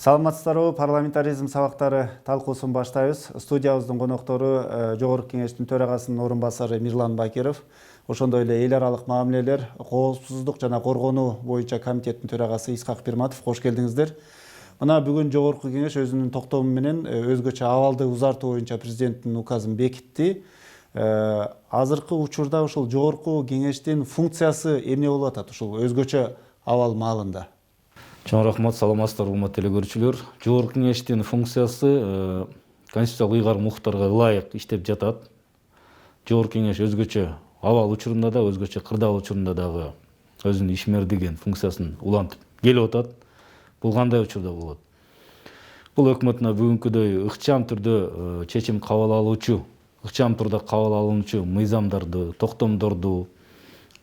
Саламатсыздарбы, парламентаризм сабактары талкуусун баштайбыз. Студиябыздын коноктору Жогорку Кеңештин төрагасынын орун басары Мирлан Бакиров, ошондой эле эл аралык мамилелер, коопсуздук жана коргонуу боюнча комитеттин төрагасы Исхак Пирматов. Кош келдиңиздер. Мына бүгүн Жогорку Кеңеш өзүнүн токтому менен өзгөчө абалды узартуу боюнча президенттин указын бекитти. Азыркы учурда ушул Жогорку Кеңештин функциясы эмне болуп атат ушул өзгөчө абал маалында? Чоң рахмат, саламатсыздарбы урматтуу телекөрүүчүлөр. Жогорку Кеңештин функциясы конституциялык ыйгарым укуктарга ылайык иштеп жатат. Жогорку Кеңеш өзгөчө абал учурунда да, өзгөчө кырдаал учурунда дагы өзүнүн ишмердигин функциясын улантып келип атат. Бул кандай учурда болот? Бул өкмөтүнө бүгүнкүдөй ыкчам түрдө чечим кабыл алуучу, ыкчам түрдө кабыл алынуучу мыйзамдарды, токтомдорду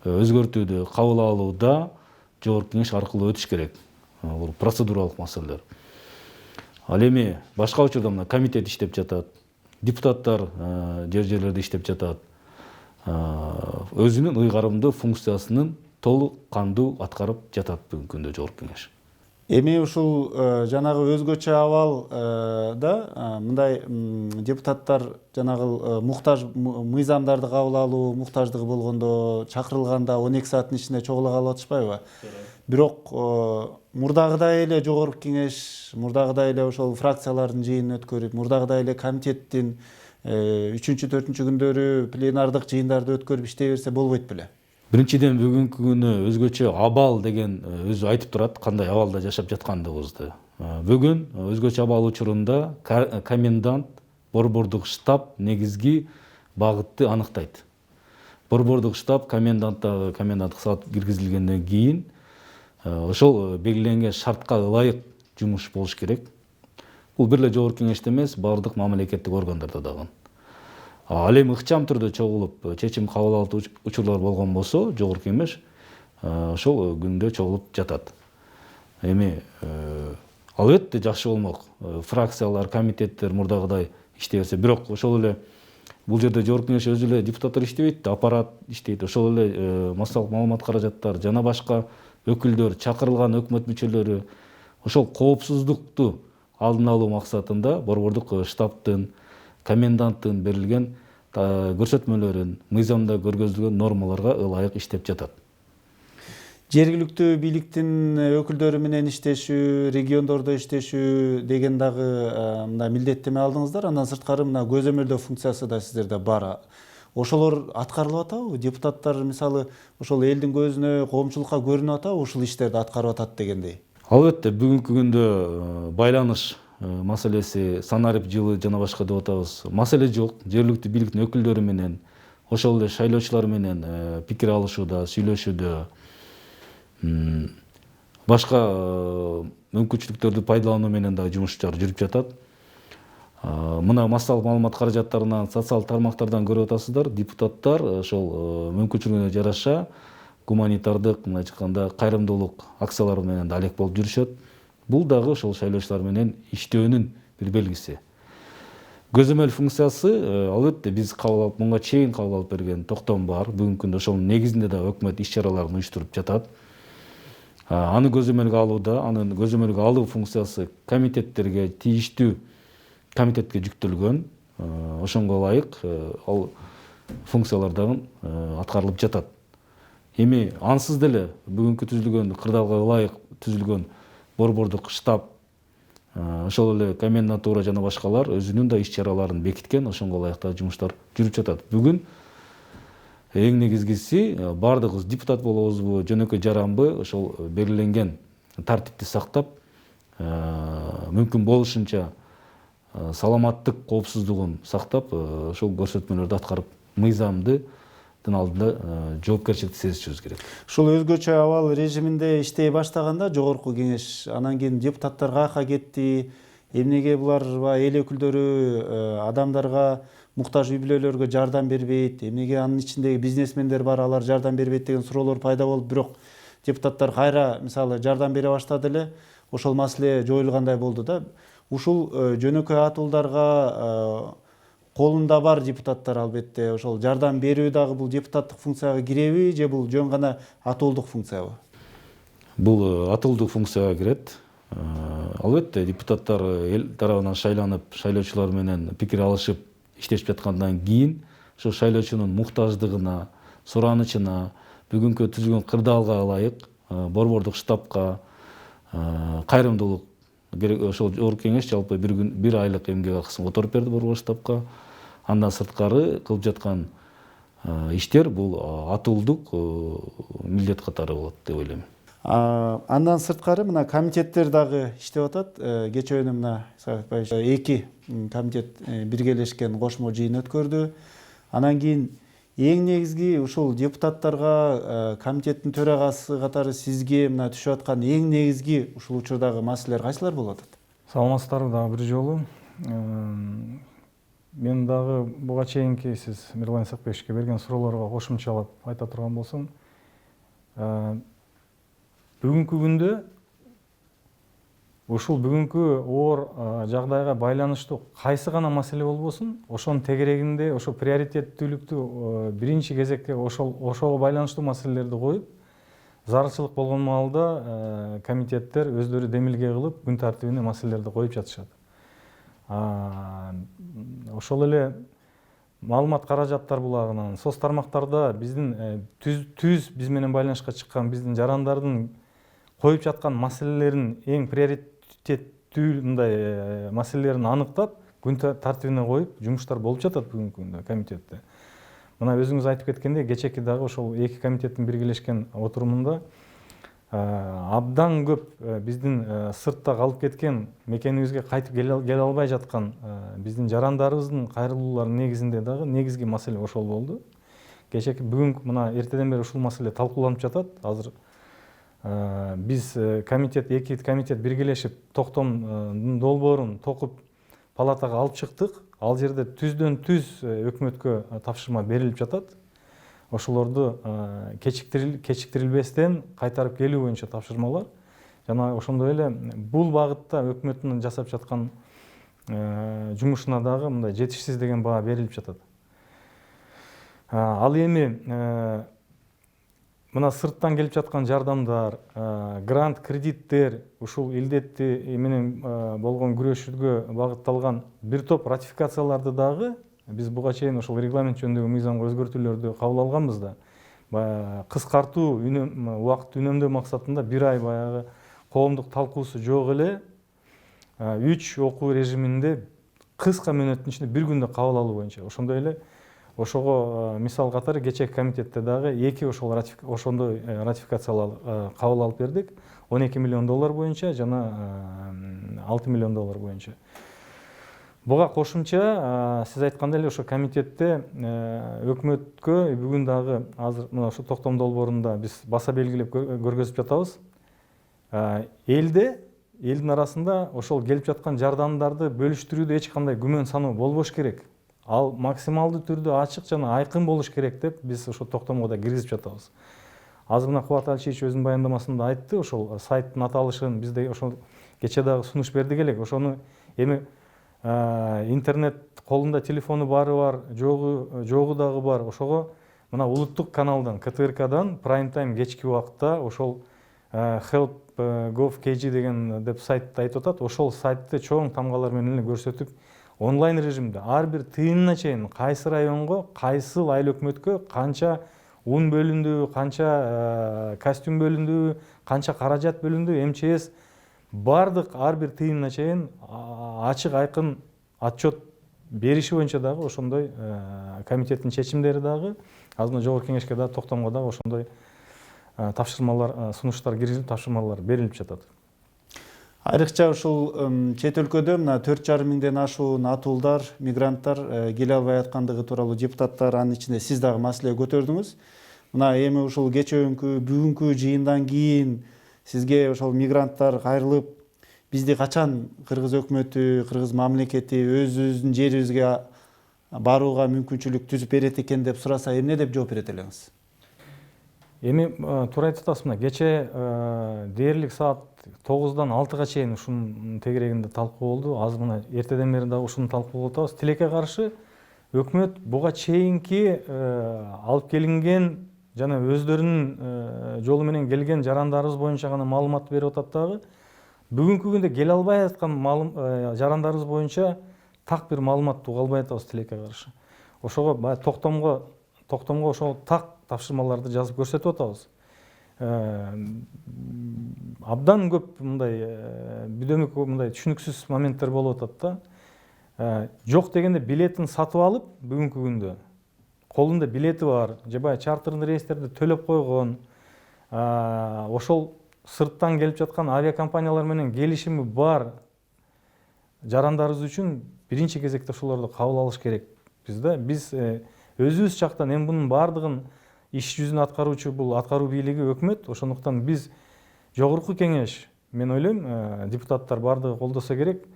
өзгөртүүдө, кабыл алууда Жогорку Кеңеш аркылуу өтүш керек. Бул процедуралык маселелер. Ал эми башка учурда мына комитет иштеп жатат, депутаттар жерлерде иштеп жатат. Өзүнүн ыйгарымдуу функциясынын толук кандуу аткарып жатат бүгүнкү күндө Жогорку Кеңеш. Эми ушул жанагы өзгөчө абал да мындай депутаттар жанагы муктаж мыйзамдарды кабыл алуу муктаждыгы болгондо чакырылганда 12 сааттын ичинде чогула калып атышпайбы? Бирок мурдагыдай эле Жогорку Кеңеш, мурдагыдай эле ошол фракциялардын жыйынын өткөрүп, мурдагыдай эле комитеттин 3-4 күндөрү пленардык жыйындарды өткөрүп иштей берсе болбойт беле? Биринчиден бүгүнкү күнү өзгөчө абал деген өзү айтып турат, кандай абалда жашап жаткандыгыбызды. Бүгүн өзгөчө абал учурунда комендант, борбордук штаб негизги багытты аныктайт. Борбордук штаб коменданттык саат киргизилгенден кийин ошол белгиленген шартка ылайык жумуш болуш керек. Бул бир эле Жогорку Кеңеште эмес, бардык мамлекеттик органдарда дагы. Ал эми ыкчам түрдө чогулуп чечим кабыл алуу учурлар болгон болсо, Жогорку Кеңеш ошол күндө чогулуп жатат. Эми албетте жакшы болмок. Фракциялар, комитеттер мурдагыдай иштей берсе, бирок ошол эле бул жерде Жогорку Кеңеш өзү эле депутаттар иштебейт, аппарат иштейт. Ошол эле массалык маалымат каражаттар жана башка өкүлдөр, чакырылган өкмөт мүчөлөрү ошол коопсуздукту алдын алуу максатында борбордук штабтын, коменданттын берилген көрсөтмөлөрүн, мыйзамда көргөзүлгөн нормаларга ылайык иштеп жатат. Жергиликтүү бийликтин өкүлдөрү менен иштешүү, региондордо иштешүү деген дагы мына милдеттеме алдыңыздар. Андан сырткары мына көзөмөлдөө функциясы да сиздерде бар. Ошолор аткарылып атабы? Депутаттар мисалы ошол элдин көзүнө, коомчулукка көрүнүп атабы ушул иштерди аткарып атат дегендей? Албетте бүгүнкү күндө байланыш маселеси, санарип жылы жана башка деп атабыз. Маселе жок. Жергиликтүү бийликтин өкүлдөрү менен, ошол эле шайлоочулар менен пикир алышууда, сүйлөшүүдө, башка мүмкүнчүлүктөрдү пайдалануу менен дагы жумуштар жүрүп жатат. Мына массалык маалымат каражаттарынан, социалдык тармактардан көрүп атасыздар, депутаттар ошол мүмкүнчүлүгүнө жараша гуманитардык, мына айтканда кайрымдуулук акциялары менен да алек болуп жүрүшөт. Бул дагы ошол шайлоочулар менен иштөөнүн бир белгиси. Көзөмөл функциясы албетте биз мынга чейин кабыл алып берген токтом бар. Бүгүнкү күндө ошонун негизинде да өкмөт иш чараларын уюштуруп жатат. Аны көзөмөлгө алууда, анын көзөмөлгө алуу функциясы комитеттерге, тийиштүү комитетке жүктөлгөн. Ошонго ылайык ал функциялар дагы аткарылып жатат. Эми ансыз деле бүгүнкү түзүлгөн, кырдаалга ылайык түзүлгөн борбордук штаб, ошол эле комендатура жана башкалар өзүнүн да иш чараларын бекиткен, ошонго ылайык да жумуштар жүрүп жатат. Бүгүн эң негизгиси бардыгыбыз депутат болобузбу, жөнөкөй жаранбы, ошол белгиленген тартипти сактап, мүмкүн болушунча саламаттык коопсуздугун сактап, ошол көрсөтмөлөрдү аткарып, мыйзамдын алдында жоопкерчиликти сезишибиз керек. Ушул өзгөчө абал режиминде иштей баштаганда Жогорку Кеңеш анан кийин депутаттар каяка кетти, эмнеге булар эл өкүлдөрү адамдарга муктаж үй бүлөлөргө жардам бербейт, эмнеге анын ичиндеги бизнесмендер бар, алар жардам бербейт деген суроолор пайда болуп, бирок депутаттар кайра мисалы жардам бере баштады эле, ошол маселе жоюлгандай болду да. Ушул жөнөкөй атуулдарга колунда бар депутаттар албетте ошол жардам берүү дагы бул депутаттык функцияга киреби же бул жөн гана атуулдук функциябы? Бул атуулдук функцияга кирет. Албетте депутаттар эл тарабынан шайланып, шайлоочулар менен пикир алышып иштешип жаткандан кийин ошо шайлоочунун муктаждыгына, суранычына, бүгүнкү түзүлгөн кырдаалга ылайык борбордук штабка кайрымдуулук ошол жогорку кеңеш жалпы бир айлык эмгек акысын которуп берди борбор штабка. Андан сырткары кылып жаткан иштер бул атуулдук милдет катары болот деп ойлойм. Андан сырткары мына комитеттер дагы иштеп атат. Кечээ мына Сагатбаевич 2 комитет биргелешкен кошмо жыйын өткөрдү. Анан кийин эң негизги ушул депутаттарга комитеттин төрагасы катары сизге мына түшүп аткан эң негизги ушул учурдагы маселелер кайсылар болуп атат? Саламатсыздарбы дагы бир жолу. Мен дагы буга чейинки сиз Мирлан Исакбековичке берген суроолорго кошумчалап айта турган болсом, бүгүнкү күндө ушул бүгүнкү оор жагдайга байланыштуу кайсы гана маселе болбосун, ошонун тегерегинде ошо приоритеттүүлүктү биринчи кезекке ошого байланыштуу маселелерди коюп, зарылчылык болгон маалда комитеттер өздөрү демилге кылып күн тартибине маселелерди коюп жатышат. Ошол эле маалымат каражаттар булагынан соц тармактарда биздин биз менен байланышка чыккан биздин жарандардын коюп жаткан маселелерин эң приоритеттүү мындай маселелерин аныктап күн тартибине коюп жумуштар болуп жатат бүгүнкү күндө комитетте. Мына өзүңүз айтып кеткендей, кечээки дагы ошол 2 комитеттин биргелешкен отурумунда абдан көп биздин сыртта калып кеткен, мекенибизге кайтып келе албай жаткан биздин жарандарыбыздын кайрылууларынын негизинде дагы негизги маселе ошол болду. Кечээки бүгүнкү мына эртеден бери ушул маселе талкууланып жатат. Азыр биз комитет 2 комитет биргелешип токтомдун долбоорун токуп палатага алып чыктык. Ал жерде түздөн түз өкмөткө тапшырма берилип жатат. Ошолорду кечиктирилбестен кайтарып келүү боюнча тапшырмалар. Жана ошондой эле бул багытта өкмөттүн жасап жаткан жумушуна дагы мындай жетишсиз деген баа берилип жатат. Ал эми мына сырттан келип жаткан жардамдар, грант, кредиттер, ушул илдетти менен болгон күрөшүүгө багытталган бир топ ратификацияларды дагы биз буга чейин ошол регламент жөнүндөгү мыйзамга өзгөртүүлөрдү кабыл алганбыз да. Кыскартуу убакытты үнөмдөө максатында бир ай баягы коомдук талкуусу жок эле 3 окуу режиминде кыска мөөнөттүн ичинде бир күндө кабыл алуу боюнча. Ошондой эле ошого мисал катары кечээки комитетте дагы 2 ошондой ратификациялар кабыл алып бердик. 12 миллион доллар боюнча жана 6 миллион доллар боюнча. Буга кошумча сиз айткандай эле ошо комитетте өкмөткө бүгүн дагы азыр мына ошо токтом долбоорунда биз баса белгилеп көргөзүп жатабыз. Элдин арасында ошол келип жаткан жардамдарды бөлүштүрүүдө эч кандай күмөн саноо болбош керек. Ал максималдуу түрдө ачык жана айкын болуш керек деп биз ошо токтомго да киргизип жатабыз. Азыр мына Кубат Алишевич өзүнүн баяндамасында айтты, ошол сайттын аталышын бизде ошол кечээ дагы сунуш бердик элек. Ошону эми интернет колунда телефону бары бар, жогу дагы бар. Ошого мына улуттук каналдан, КТРКдан прайм тайм кечки убакытта ошол help.gov.kg деген деп сайтты айтып атат. Ошол сайтты чоң тамгалар менен эле көрсөтүп, онлайн режимде ар бир тыйынына чейин кайсы районго, кайсыл айыл өкмөткө канча ун бөлүндү, канча костюм бөлүндү, канча каражат бөлүндү, МЧС бардык ар бир тыйынына чейин ачык айкын отчет бериши боюнча дагы ошондой комитеттин чечимдери дагы азыр жогорку кеңешке дагы токтомго дагы ошондой тапшырмалар, сунуштар киргизилип, тапшырмалар берилип жатат. Айрыкча ушул чет өлкөдө мына 4,5 миңден ашуун атуулдар, мигранттар келе албай аткандыгы тууралуу депутаттар, анын ичинде сиз дагы маселе көтөрдүңүз. Мына эми ушул кечээкү бүгүнкү жыйындан кийин сизге ошол мигранттар кайрылып, бизди качан кыргыз өкмөтү, кыргыз мамлекети өзүбүздүн жерибизге барууга мүмкүнчүлүк түзүп берет экен деп сураса, эмне деп жооп берет элеңиз? Эми туура айтып атасыз, мына кечээ дээрлик саат 9-дан 6-га чейин ушунун тегерегинде талкуу болду. Азыр мына эртеден бери дагы ушуну талкуулап атабыз. Тилекке каршы өкмөт буга чейинки алып келинген жана өздөрүнүн жолу менен келген жарандарыбыз боюнча гана маалымат берип атат дагы. бүгүнкү күндө келе албай аткан жарандарыбыз боюнча так бир маалыматты уга албай атабыз тилекке каршы. Ошого баягы токтомго ошол так тапшырмаларды жазып көрсөтүп атабыз. Абдан көп мындай бүдөмүк мындай түшүнүксүз моменттер болуп атат да. Жок дегенде билетин сатып алып, бүгүнкү күндө колунда билети бар, же баягы чартерный рейстерди төлөп койгон, ошол сырттан келип жаткан авиакомпаниялар менен келишими бар жарандарыбыз үчүн биринчи кезекте ошолорду кабыл алыш керекпиз да. Биз өзүбүз жактан эми бунун баардыгын иш жүзүн аткаруучу бул аткаруу бийлиги өкмөт. Ошондуктан биз жогорку кеңеш, мен ойлойм, депутаттар баардыгы колдосо керек.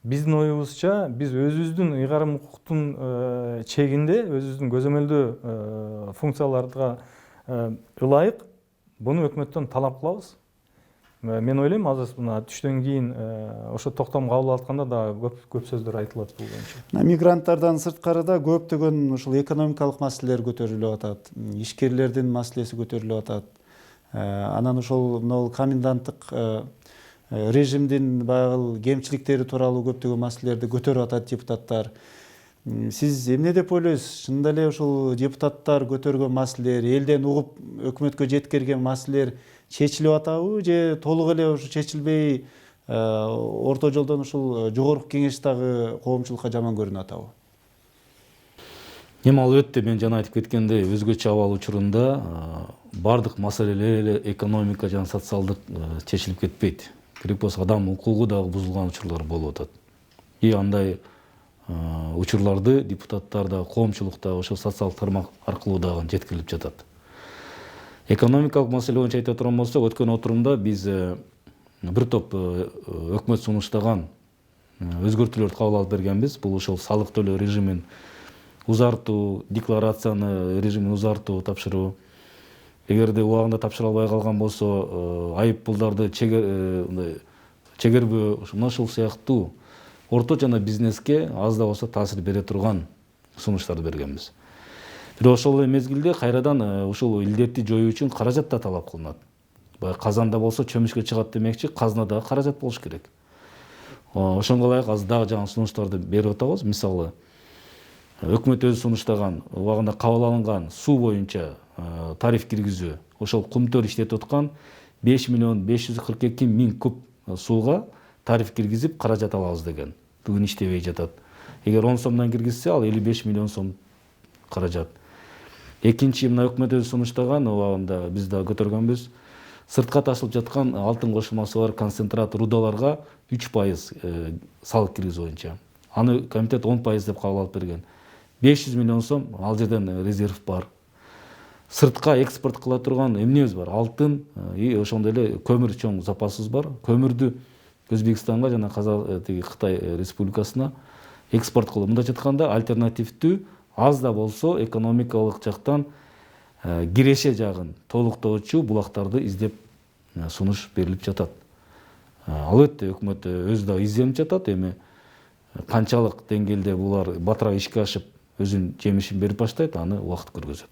Биздин оюбузча биз өзүбүздүн ыйгарым укуктун чегинде, өзүбүздүн көзөмөлдөө функцияларга ылайык буну өкмөттөн талап кылабыз. Мен ойлойм, азыр мына түштөн кийин ошо токтом кабыл атканда дагы көп сөздөр айтылат бул боюнча. Мигранттардан сырткары да көптөгөн ушул экономикалык маселелер көтөрүлүп атат, ишкерлердин маселеси көтөрүлүп атат. Анан ошол мына коменданттык режимдин баягы кемчиликтери тууралуу көптөгөн маселелерди көтөрүп атат депутаттар. Сиз эмне деп ойлойсуз? Чынында эле ушул депутаттар көтөргөн маселелер, элден угуп өкмөткө жеткирген маселелер чечилип атабы же толук эле ушу чечилбей орто жолдон ушул жогорку кеңеш дагы коомчулукка жаман көрүнүп атабы? Эми албетте мен жана айтып кеткендей, өзгөчө абал учурунда бардык маселелер эле экономика жана социалдык чечилип кетпейт. Керек болсо адам укугу дагы бузулган учурлар болуп атат. И андай учурларды депутаттар да, коомчулук да ошо социалдык тармак аркылуу дагы жеткирилип жатат. Экономикалык маселе боюнча айта турган болсок, өткөн отурумда биз бир топ өкмөт сунуштаган өзгөртүүлөрдү кабыл алып бергенбиз. Бул ошол салык төлөө режимин узартуу, декларацияны режимин узартуу тапшыруу. Эгерде убагында тапшыра албай калган болсо, айып пулдарды чегербөө, ушул сыяктуу орто жана бизнеске аз да болсо таасир бере турган сунуштарды бергенбиз. Бирок ошол эле мезгилде кайрадан ушул илдетти жоюу үчүн каражат да талап кылынат. Баягы казанда болсо чөмүшкө чыгат демекчи, казынада каражат болуш керек. Ошонго ылайык азыр дагы жаңы сунуштарды берип атабыз. Мисалы, өкмөт өзү сунуштаган, убагында кабыл алынган суу боюнча тариф киргизүү, ошол кумтөр иштетип аткан 5.542.000 куб сууга тариф киргизип каражат алабыз деген. Бүгүн иштебей жатат. Эгер 10 сомдон киргизсе, ал 55 миллион сом каражат. Экинчи, мына өкмөт өзү сунуштаган, убагында биз да көтөргөнбүз, сыртка ташылып жаткан алтын кошулмасы бар концентрат рудаларга 3% салык киргизүү боюнча. Аны комитет 10% деп кабыл алып берген. 500 миллион сом ал жерден резерв бар. Сыртка экспорт кыла турган эмнебиз бар? Алтын и ошондой эле көмүр чоң запасыбыз бар. Көмүрдү Өзбекстанга жана Кытай Республикасына экспорт кылып, мындай жатканда альтернативдүү аз да болсо экономикалык жактан киреше жагын толуктоочу булактарды издеп сунуш берилип жатат. Албетте өкмөт өзү да изденип жатат. Эми канчалык деңгээлде булар батыраак ишке ашып өзүнүн жемишин берип баштайт, аны убакыт көргөзөт.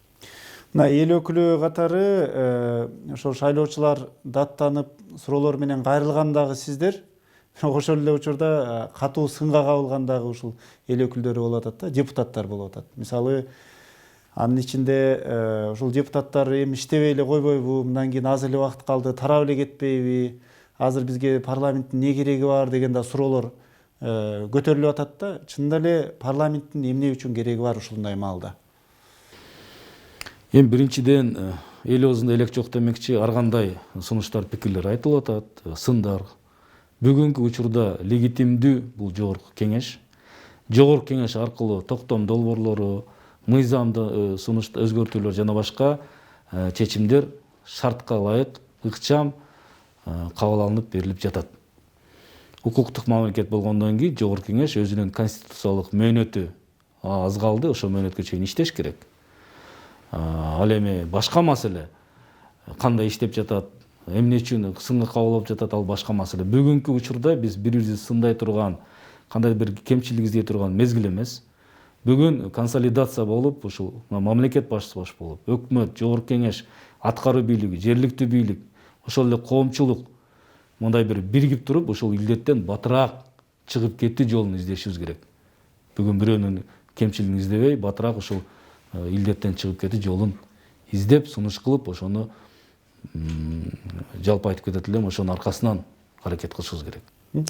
Мына эл өкүлү катары ошол шайлоочулар даттанып суроолор менен кайрылгандагы сиздер, ошол эле учурда катуу сынга кабылгандагы ушул эл өкүлдөрү болуп атат да, депутаттар болуп атат. Мисалы, анын ичинде ушул депутаттар эми иштебей эле койбойбу, мындан кийин аз эле убакыт калды, тарап эле кетпейби, азыр бизге парламенттин эмне кереги бар деген да суроолор көтөрүлүп атат да. Чынында эле парламенттин эмне үчүн кереги бар ушундай маалда? Эми биринчиден эл оозунда элек жок демекчи, ар кандай сунуштар, пикирлер айтылып атат, сындар. Бүгүнкү учурда легитимдүү бул жогорку кеңеш. Жогорку кеңеш аркылуу токтом долбоорлору, мыйзамды сунушта өзгөртүүлөр жана башка чечимдер шартка ылайык, ыкчам кабыл алынып берилип жатат. Укуктук мамлекет болгондон кийин жогорку кеңеш өзүнүн конституциялык мөөнөтү аз калды, ошол мөөнөткө чейин иштеш керек. Ал эми башка маселе, кандай иштеп жатат, эмне үчүн сынга кабыл алып жатат, ал башка маселе. Бүгүнкү учурда биз бири-бирибизди сындай турган, кандай бир кемчилик издей турган мезгил эмес. Бүгүн консолидация болуп, ушул мамлекет башчысы баш болуп, өкмөт, жогорку кеңеш, аткаруу бийлиги, жергиликтүү бийлик, ошол эле коомчулук мындай бир биригип туруп ушул илдеттен батыраак чыгып кетүү жолун издешибиз керек. Бүгүн бирөөнүн кемчилигин издебей, батыраак ушул илдеттен чыгып кетүү жолун издеп, сунуш кылып, ошону жалпы айтып кетет элем, ошонун аркасынан аракет кылышыбыз керек.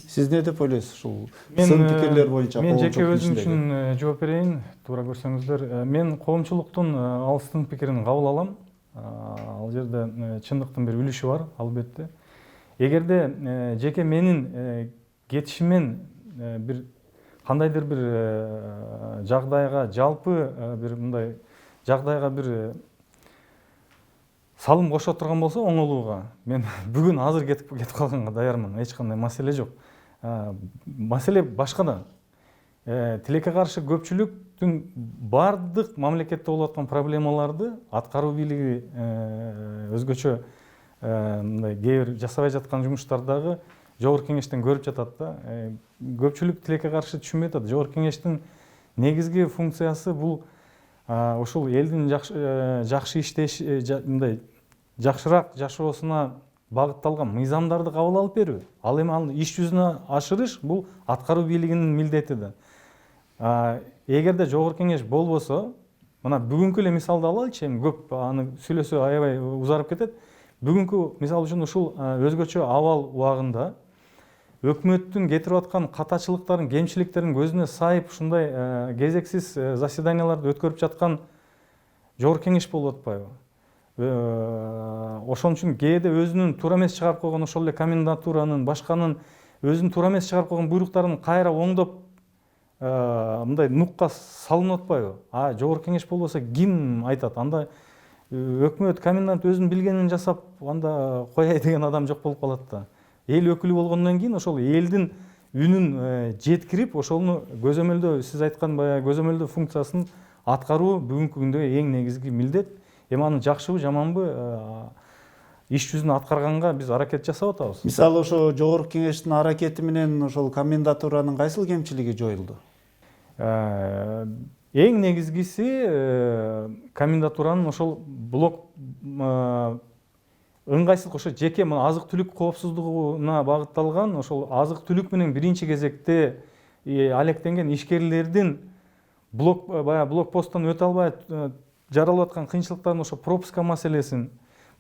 Сиз не деп ойлойсуз ушул сын пикирлер боюнча? Мен жеке өзүм үчүн жооп берейин, туура көрсөңүздөр. Мен коомчулуктун ал сын пикирин кабыл алам. Ал жерде чындыктын бир үлүшү бар, албетте. Эгерде жеке менин кетишимен бир кандайдыр бир жагдайга, жалпы бир мындай жагдайга бир салым кошо турган болсо оңолууга, мен бүгүн азыр кетип калганга даярмын, эч кандай маселе жок. Маселе башкада. Тилекке каршы көпчүлүктүн бардык мамлекетте болуп аткан проблемаларды аткаруу бийлиги өзгөчө мындай кээ бир жасабай жаткан жумуштардагы жогорку кеңештен көрүп жатат да. Көпчүлүк тилекке каршы түшүнбөй атат. Жогорку кеңештин негизги функциясы бул ушул элдин жакшы иштеш, мындай жакшыраак жашоосуна багытталган мыйзамдарды кабыл алып берүү. Ал эми ал иш жүзүнө ашырыш бул аткаруу бийлигинин милдети да. Эгерде жогорку кеңеш болбосо, мына бүгүнкү эле мисалды алайлычы, эми көп аны сүйлөсө аябай узарып кетет. Бүгүнкү мисал үчүн ушул өзгөчө абал убагында өкмөттүн кетирип аткан катачылыктарын, кемчиликтерин көзүнө сайып ушундай кезексиз заседанияларды өткөрүп жаткан жогорку кеңеш болуп атпайбы? Ошон үчүн кээде өзүнүн туура эмес чыгарып койгон ошол эле комендатуранын, башканын өзүнүн туура эмес чыгарып койгон буйруктарын кайра оңдоп мындай нукка салынып атпайбы? Жогорку кеңеш болбосо ким айтат? Анда өкмөт, комендант өзүнүн билгенин жасап, анда кояй деген адам жок болуп калат да. Эл өкүлү болгондон кийин ошол элдин үнүн жеткирип, ошону көзөмөлдөө, сиз айткан баягы көзөмөлдөө функциясын аткаруу бүгүнкү күндөгү эң негизги милдет. Эми аны жакшыбы, жаманбы иш жүзүн аткарганга биз аракет жасап атабыз. Мисалы ошо жогорку кеңештин аракети менен ошол комендатуранын кайсыл кемчилиги жоюлду? Эң негизгиси комендатуранын ошол блок ыңгайсыздык, ошо жеке азык-түлүк коопсуздугуна багытталган, ошол азык-түлүк менен биринчи кезекте алектенген ишкерлердин блокпосттон өтө албай жаралып аткан кыйынчылыктарын, ошо пропуска маселесин,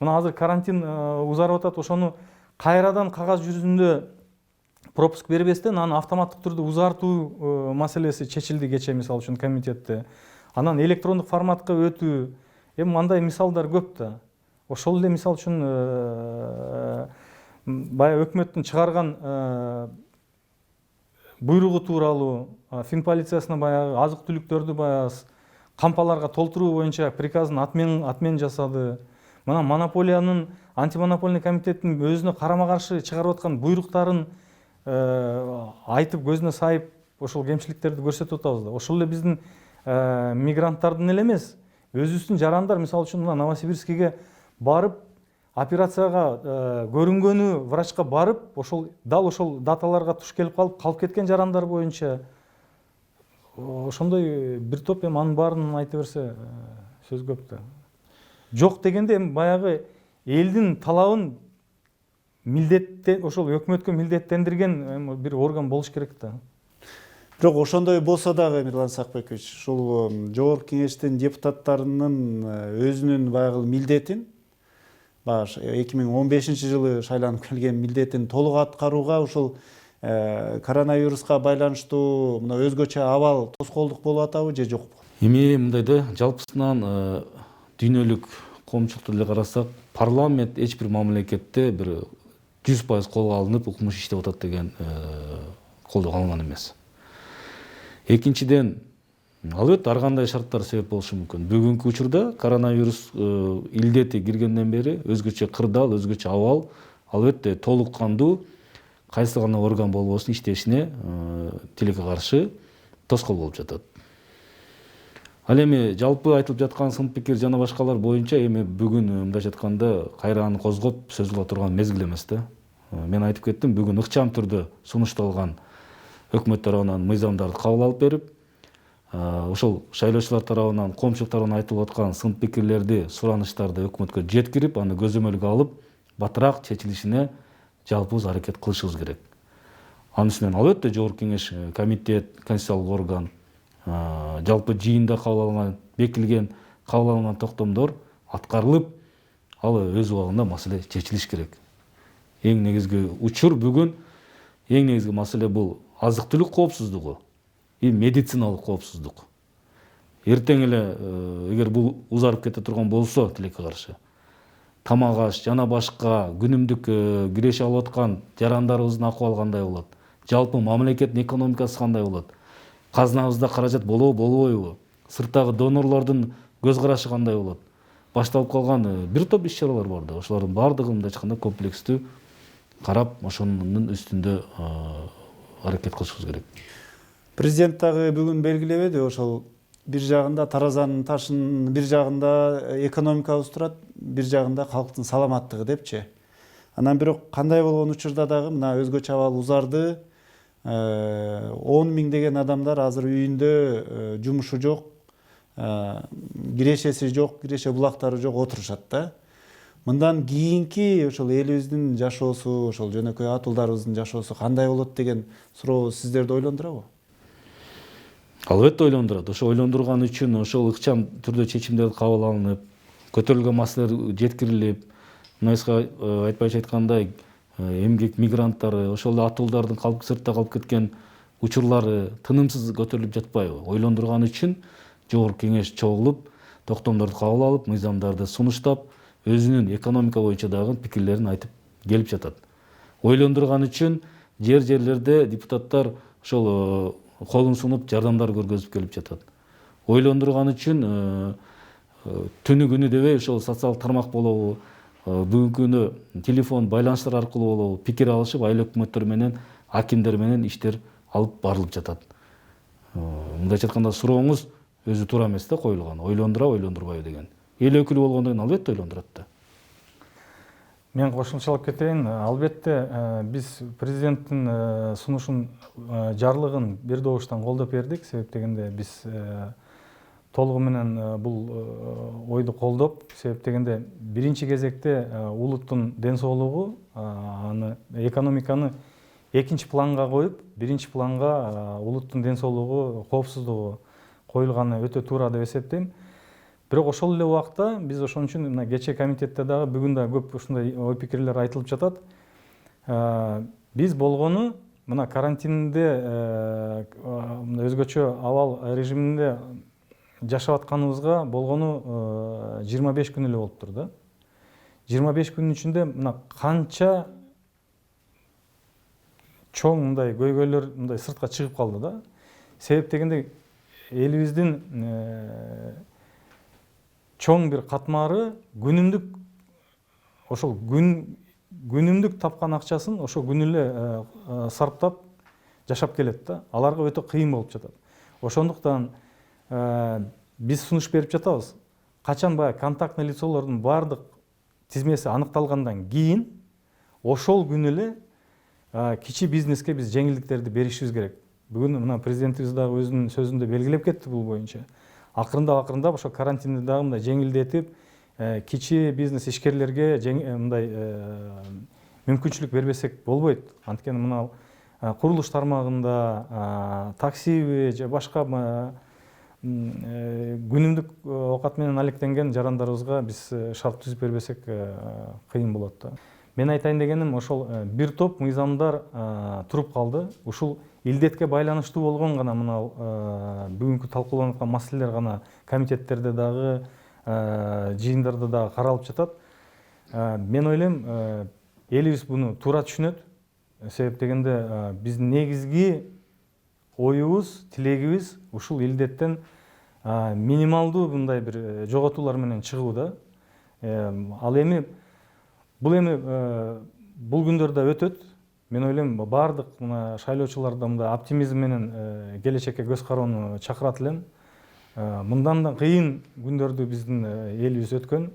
мына азыр карантин узарып атат, ошону кайрадан кагаз жүзүндө пропуск бербестен аны автоматтык түрдө узартуу маселеси чечилди кечээ, мисалы үчүн комитетте. Анан электрондук форматка өтүү, эми мындай мисалдар көп да. Ошол эле мисалы үчүн баягы өкмөттүн чыгарган буйругу тууралуу, финполициясына баягы азык-түлүктөрдү баягы кампаларга толтуруу боюнча приказын атмен жасады. Мына монополиянын, антимонопольный комитеттин өзүнө карама каршы чыгарып аткан буйруктарын айтып, көзүнө сайып, ошол кемчиликтерди көрсөтүп атабыз да. Ошол эле биздин мигранттардын эле эмес, өзүбүздүн жарандар, мисалы үчүн мына Новосибирскиге барып, операцияга көрүнгөнү врачка барып, дал ошол даталарга туш келип калып кеткен жарандар боюнча ошондой бир топ, эми анын баарын айта берсе сөз көп да. Жок дегенде эми баягы элдин талабын ошол өкмөткө милдеттендирген бир орган болуш керек да. Бирок ошондой болсо дагы, Мирлан Сакбекович, ушул жогорку кеңештин депутаттарынын өзүнүн баягы милдетин, 2015-жылы шайланып келген милдетин толук аткарууга ушул коронавируска байланыштуу мына өзгөчө абал тоскоолдук болуп атабы же жокпу? Эми мындай да, жалпысынан дүйнөлүк коомчулукту эле карасак, парламент эч бир мамлекетте бир 100% колго алынып укмуш иштеп атат деген колдоого алынган эмес. Экинчиден, албетте ар кандай шарттар себеп болушу мүмкүн. Бүгүнкү учурда коронавирус илдети киргенден бери өзгөчө кырдаал, өзгөчө абал, албетте толук кандуу кайсы гана орган болбосун иштешине тилекке каршы тоскоол болуп жатат. Ал эми жалпы айтылып жаткан сын пикир жана башкалар боюнча эми бүгүн мындайча айтканда кайра аны козгоп сөз кыла турган мезгил эмес да. Мен айтып кеттим, бүгүн ыкчам түрдө сунушталган өкмөт тарабынан мыйзамдарды кабыл алып берип, ошол шайлоочулар тарабынан, коомчулук тарабынан айтылып аткан сын пикирлерди, сураныштарды өкмөткө жеткирип, аны көзөмөлгө алып, батыраак чечилишине жалпыбыз аракет кылышыбыз керек. Анын үстүнөн албетте жогорку кеңеш, комитет, конституциялык орган, жалпы жыйында бекилген кабыл алынган токтомдор аткарылып, ал өз убагында маселе чечилиш керек. Эң негизги учур бүгүн, эң негизги маселе бул азык-түлүк коопсуздугу и медициналык коопсуздук. Эртең эле эгер бул узарып кете турган болсо, тилекке каршы тамак аш жана башка күнүмдүк киреше алып аткан жарандарыбыздын акыбалы кандай болот? Жалпы мамлекеттин экономикасы кандай болот? Казнабызда каражат болобу, болбойбу? Сырттагы донорлордун көз карашы кандай болот? Башталып калган бир топ иш чаралар бар да. Ошолордун баардыгын мындайча айтканда комплекстүү карап, ошонун үстүндө аракет кылышыбыз керек. Президент дагы бүгүн белгилебеди, ошол бир жагында таразанын ташын, бир жагында экономикабыз турат, бир жагында калктын саламаттыгы депчи. Анан бирок кандай болгон учурда дагы мына өзгөчө абал узарды. 10 миңдеген адамдар азыр үйүндө жумушу жок, кирешеси жок, киреше булактары жок отурушат да. Мындан кийинки ошол элибиздин жашоосу, ошол жөнөкөй атуулдарыбыздын жашоосу кандай болот деген суроо сиздерди ойлондурабы? Албетте ойлондурат. Ошо ойлондурган үчүн ошол ыкчам түрдө чечимдер кабыл алынып, көтөрүлгөн маселелер жеткирилип, мынайса айтпайча айткандай эмгек мигранттары, ошол атуулдардын сыртта калып кеткен учурлары тынымсыз көтөрүлүп жатпайбы? Ойлондурган үчүн жогорку кеңеш чогулуп, токтомдорду кабыл алып, мыйзамдарды сунуштап, өзүнүн экономика боюнча дагы пикирлерин айтып келип жатат. Ойлондурган үчүн жерлерде депутаттар ошол колун сунуп жардамдар көргөзүп келип жатат. Ойлондурган үчүн түнү күнү дебей ошол социалдык тармак болобу, бүгүнкү күнү телефон байланыштар аркылуу болобу пикир алышып, айыл өкмөттөр менен, акимдер менен иштер алып барылып жатат. Мындайча айтканда сурооңуз өзү туура эмес да коюлган. Ойлондурабы, ойлондурбайбы деген. Эл өкүлү болгондон кийин албетте ойлондурат да. Мен кошумчалап кетейин. Албетте биз президенттин сунушун, жарлыгын бир добуштан колдоп бердик. Себеп дегенде биз толугу менен бул ойду колдоп, себеп дегенде биринчи кезекте улуттун ден соолугу, аны экономиканы экинчи планга коюп, биринчи планга улуттун ден соолугу, коопсуздугу коюлганы өтө туура деп эсептейм. Бирок ошол эле убакта биз ошон үчүн мына кечээ комитетте дагы бүгүн да көп ушундай ой пикирлер айтылып жатат. Биз болгону мына карантинде өзгөчө абал режиминде жашап атканыбызга болгону 25 күн эле болуптур да. 25 күнүн ичинде мына канча чоң мындай көйгөйлөр мындай сыртка чыгып калды да. Себеп дегенде элибиздин чоң бир катмары күнүмдүк ошол күнүмдүк тапкан акчасын ошо күнү эле сарптап жашап келет да. Аларга өтө кыйын болуп жатат. Ошондуктан биз сунуш берип жатабыз. Качан баягы контактный лицолордун баардык тизмеси аныкталгандан кийин ошол күнү эле кичи бизнеске биз жеңилдиктерди беришибиз керек. Бүгүн мына президентибиз дагы өзүнүн сөзүндө белгилеп кетти бул боюнча. Акырындап ошо карантинди дагы мындай жеңилдетип, кичи бизнес ишкерлерге мындай мүмкүнчүлүк бербесек болбойт. Анткени мына курулуш тармагында, таксиби же башка күнүмдүк оокат менен алектенген жарандарыбызга биз шарт түзүп бербесек кыйын болот да. Мен айтайын дегеним ошол бир топ мыйзамдар туруп калды. Ушул илдетке байланыштуу болгон гана мына бүгүнкү талкууланып аткан маселелер гана комитеттерде дагы, жыйындарда дагы каралып жатат. Мен ойлойм, элибиз буну туура түшүнөт. Себеп дегенде биздин негизги оюбуз, тилегибиз ушул илдеттен минималдуу мындай бир жоготуулар менен чыгуу да. Ал эми бул күндөрдө өтөт. Мен ойлойм, баардык мына шайлоочуларда мындай оптимизм менен келечекке көз кароону чакырат элем. Мындан да кыйын күндөрдү биздин элибиз өткөн.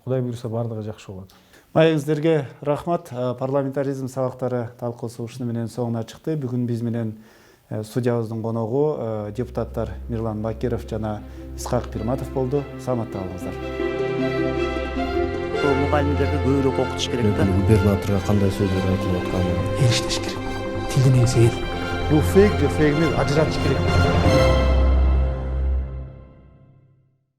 Кудай буйруса баардыгы жакшы болот. Маегиңиздерге рахмат. Парламентаризм сабактары талкуусу ушуну менен соңуна чыкты. Бүгүн биз менен студиябыздын коногу депутаттар Мирлан Бакиров жана Исхак Пирматов болду. Саламатта калыңыздар. мугалимдерди көбүрөөк окутуш керек да. Губернаторга кандай сөздөр айтылып атканын ел иштеш керек. Тилдин эгиси эл. Бул фейк же фейк эмес, ажыратыш керек.